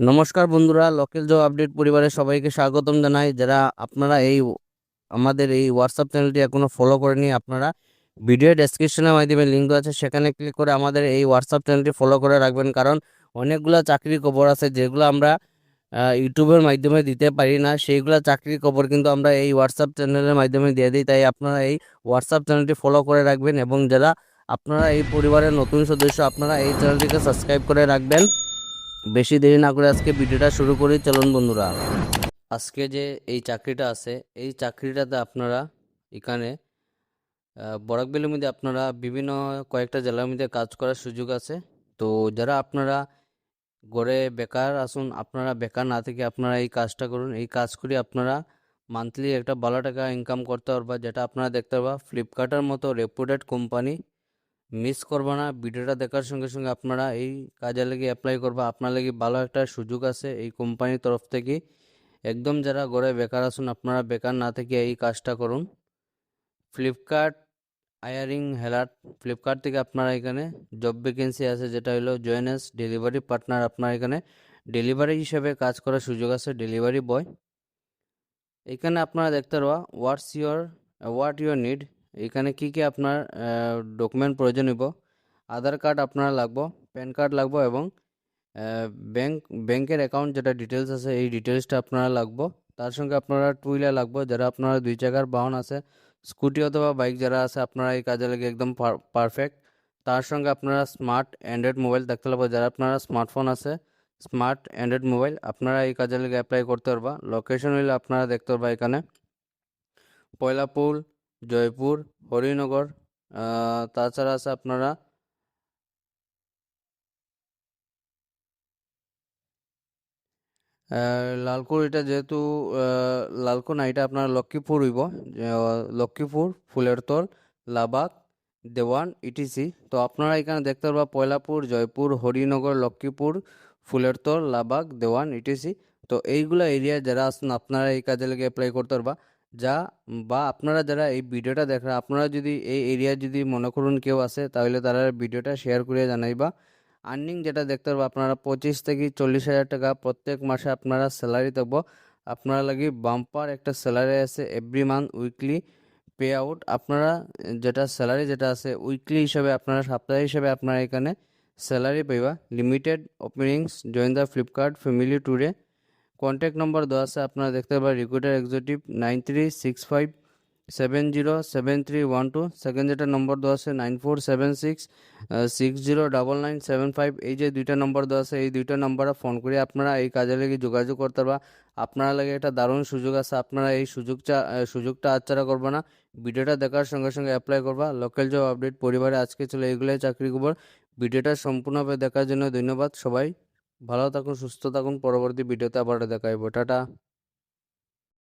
নমস্কার বন্ধুরা, local job update পরিবারের সবাইকে স্বাগতম জানাই। যারা আপনারা আমাদের এই হোয়াটসঅ্যাপ চ্যানেলটি এখনো ফলো করেনি, আপনারা ভিডিও ডেসক্রিপশনের মাধ্যমে লিঙ্ক দেওয়া আছে, সেখানে ক্লিক করে আমাদের এই হোয়াটসঅ্যাপ চ্যানেলটি ফলো করে রাখবেন। কারণ অনেকগুলো চাকরির খবর আছে যেগুলো আমরা ইউটিউবের মাধ্যমে দিতে পারি না, সেইগুলো চাকরির খবর কিন্তু আমরা এই হোয়াটসঅ্যাপ চ্যানেলের মাধ্যমে দিয়ে দিই। তাই আপনারা এই হোয়াটসঅ্যাপ চ্যানেলটি ফলো করে রাখবেন, এবং যারা আপনারা এই পরিবারের নতুন সদস্য, আপনারা এই চ্যানেলটিকে সাবস্ক্রাইব করে রাখবেন। বেশি দেরি না করে আজকে ভিডিওটা শুরু করি, চলুন বন্ধুরা। আজকে যে এই চাকরিটা আছে, এই চাকরিটাতে আপনারা এখানে বরাকভ্যালির মধ্যে আপনারা বিভিন্ন কয়েকটা জেলার মধ্যে কাজ করার সুযোগ আছে। তো যারা আপনারা ঘরে বেকার আসুন, আপনারা বেকার না থেকে আপনারা এই কাজটা করুন। এই কাজ করে আপনারা মান্থলি একটা ভালো টাকা ইনকাম করতে পারবা, যেটা আপনারা দেখতে পারবা ফ্লিপকার্টের মতো রেপুটেড কোম্পানি। মিস করবা না, ভিডিওটা দেখার সঙ্গে সঙ্গে আপনারা এই কাজে লেগে অ্যাপ্লাই করবা। আপনার লাগি ভালো একটা সুযোগ আছে এই কোম্পানির তরফ থেকে। একদম যারা ঘরে বেকার আছেন, আপনারা বেকার না থেকে এই কাজটা করুন। ফ্লিপকার্ট হায়ারিং হেলার, ফ্লিপকার্ট থেকে আপনারা এখানে জব ভ্যাকেন্সি আছে, যেটা হলো জয়েন এস ডেলিভারি পার্টনার। আপনার এখানে ডেলিভারি হিসেবে কাজ করার সুযোগ আছে, ডেলিভারি বয়। এখানে আপনারা দেখতে পারবা হোয়াট ইউর নিড। এখানে কি কি আপনার ডকুমেন্ট প্রয়োজন হইব। আধার কার্ড আপনার লাগবো, প্যান কার্ড লাগবো, এবং ব্যাংক ব্যাংকের অ্যাকাউন্ট যেটা ডিটেলস আছে এই ডিটেলসটা আপনারা লাগবো। তার সঙ্গে আপনারা টু হুইলার লাগবো, যারা আপনারা দুই চাকার বাহন আছে, স্কুটি অথবা বাইক যারা আছে, আপনারা এই কাজে লাগে একদম পারফেক্ট। তার সঙ্গে আপনারা স্মার্ট অ্যান্ড্রয়েড মোবাইল দেখতে লাগবো, যারা আপনারা স্মার্টফোন আছে, স্মার্ট অ্যান্ড্রয়েড মোবাইল, আপনারা এই কাজে লাগে অ্যাপ্লাই করতে পারবা। লোকেশন হইলে আপনারা দেখতে পারবা এখানে পয়লাপুর, জয়পুর, হরিনগর। তাছাড়া আছে আপনারা লালকুর। এটা যেহেতু লালকুর না, এটা আপনার লক্ষ্মীপুর হইব। লক্ষ্মীপুর, ফুলেরতল, লাবাগ, দেওয়ান, ইটিসি। তো আপনারা এখানে দেখতে পারবা পয়লাপুর, জয়পুর, হরিনগর, লক্ষ্মীপুর, ফুলেরতল, লাবাগ, দেওয়ান, ইটিসি। তো এইগুলা এরিয়া যারা আছেন, আপনারা এই কাজে লেগে অ্যাপ্লাই করতে পারবা। যা বা আপনারা যারা এই ভিডিওটা দেখেন, আপনারা যদি এই এরিয়া যদি মনে করুন কেউ আছে, তাহলে তারা ভিডিওটা শেয়ার করে জানাইবা। আর্নিং যেটা দেখতে পারবো, আপনারা 25 থেকে 40 হাজার টাকা প্রত্যেক মাসে আপনারা স্যালারি থাকবো। আপনারা লাগি বাম্পার একটা স্যালারি আছে every month, weekly pay out. আপনারা যেটা স্যালারি যেটা আছে উইকলি হিসাবে, আপনারা সাপ্তাহিক হিসাবে আপনারা এখানে স্যালারি পাইবা। Limited openings, join the Flipkart family ট্যুরে। কন্ট্যাক্ট নম্বর দেওয়া আছে, আপনারা দেখতে পাবেন রিক্রুটার এক্সিকিউটিভ 9365707312। সেকেন্ড যেটা নম্বর দেওয়া আছে 9476609975। এই যে দুইটা নম্বর দেওয়া আছে, এই দুইটা নম্বরে ফোন করে আপনারা এই কাজে লেগে যোগাযোগ করতে পারবা। আপনারা লাগে একটা দারুণ সুযোগ আছে, আপনারা এই সুযোগটা হাতছাড়া করবে না। ভিডিওটা দেখার সঙ্গে সঙ্গে অ্যাপ্লাই করবা। লোকাল জব আপডেট পরিবারে আজকে ছিল এগুলোই চাকরি খবর। ভিডিওটা সম্পূর্ণভাবে দেখার জন্য ধন্যবাদ। সবাই ভালো থাকুন, সুস্থ থাকুন। পরবর্তী ভিডিওতে আবার দেখা হবে। টাটা।